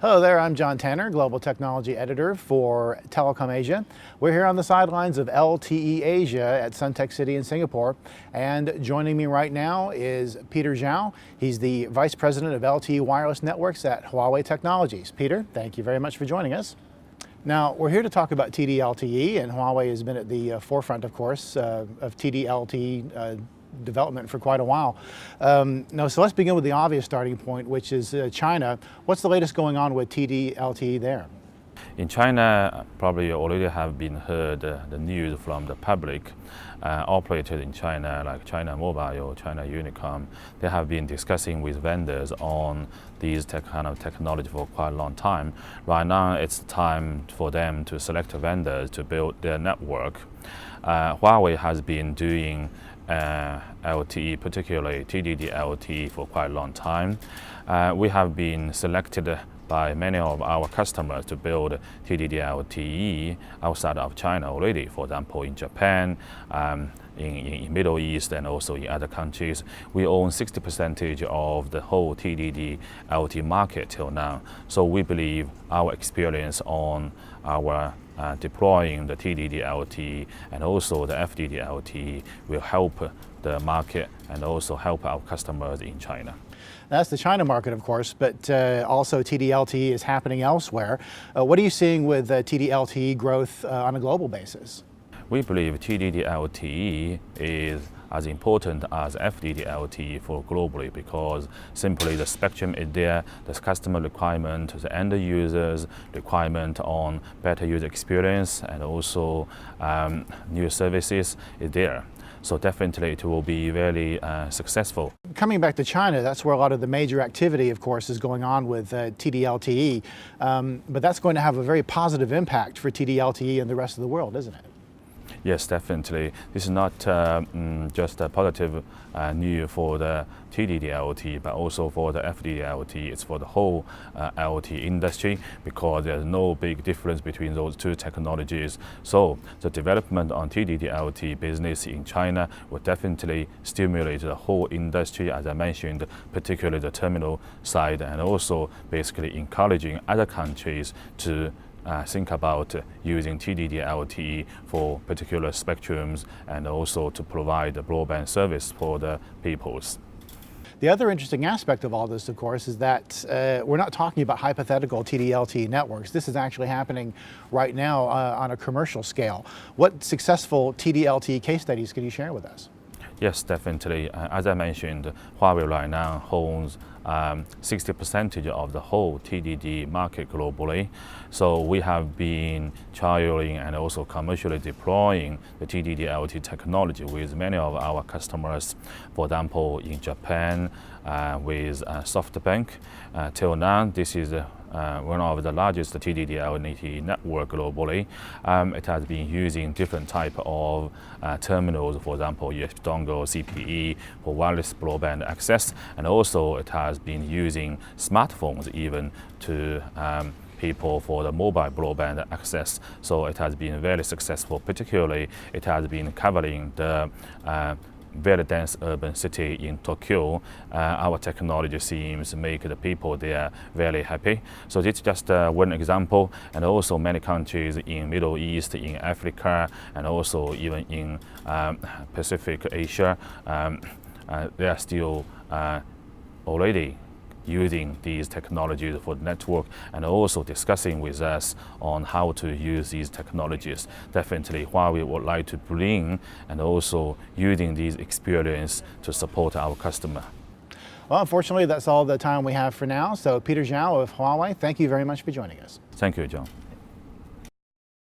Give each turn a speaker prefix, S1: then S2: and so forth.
S1: Hello there, I'm John Tanner, Global Technology Editor for Telecom Asia. We're here on the sidelines of LTE Asia at Suntec City in Singapore. And joining me right now is Peter Zhou. He's the Vice President of LTE Wireless Networks at Huawei Technologies. Peter, thank you very much for joining us. Now, we're here to talk about TD-LTE, and Huawei has been at the forefront, of course, of TD-LTE development for quite a while. So let's begin with the obvious starting point, which is China. What's the latest going on with TD-LTE there?
S2: In China, probably you already have been heard the news from the public. Operators in China, like China Mobile, China Unicom, they have been discussing with vendors on these kind of technology for quite a long time. Right now, it's time for them to select vendors to build their network. Huawei has been doing LTE, particularly TDD-LTE, for quite a long time. We have been selected by many of our customers to build TDD-LTE outside of China already, for example, in Japan, in Middle East, and also in other countries. We own 60% of the whole TDD-LTE market till now. So we believe our experience on our deploying the TDD-LTE and also the FDD-LTE will help the market and also help our customers in China.
S1: That's the China market, of course, but also TD-LTE is happening elsewhere. What are you seeing with TD-LTE growth on a global basis?
S2: We believe TDD-LTE is as important as FDD-LTE for globally, because simply the spectrum is there, the customer requirement, the end users requirement on better user experience, and also new services is there. So definitely it will be very successful.
S1: Coming back to China, that's where a lot of the major activity, of course, is going on with TD-LTE. But that's going to have a very positive impact for TD-LTE and the rest of the world, isn't it?
S2: Yes, definitely. This is not just a positive news for the TDD-LTE, but also for the FDD-LTE. It's for the whole LTE industry, because there's no big difference between those two technologies. So the development on TDD-LTE business in China will definitely stimulate the whole industry, as I mentioned, particularly the terminal side, and also basically encouraging other countries to think about using TDD-LTE for particular spectrums, and also to provide the broadband service for the peoples.
S1: The other interesting aspect of all this, of course, is that we're not talking about hypothetical TD-LTE networks. This is actually happening right now on a commercial scale. What successful TD-LTE case studies can you share with us?
S2: Yes, definitely. As I mentioned, Huawei right now owns 60% of the whole TDD market globally. So we have been trialing and also commercially deploying the TDD-LTE technology with many of our customers. For example, in Japan with SoftBank. Till now, this is one of the largest TDD-LTE network globally. It has been using different type of terminals, for example, USB dongle, CPE for wireless broadband access, and also it has been using smartphones even to people for the mobile broadband access. So it has been very successful. Particularly, it has been covering the very dense urban city in Tokyo. Our technology seems to make the people there very happy. So this is just one example, and also many countries in Middle East, in Africa, and also even in Pacific Asia, they are still already using these technologies for the network, and also discussing with us on how to use these technologies. Definitely Huawei would like to bring and also using these experience to support our customer.
S1: Well, unfortunately, that's all the time we have for now. So Peter Zhou of Huawei, thank you very much for joining us.
S2: Thank you, John.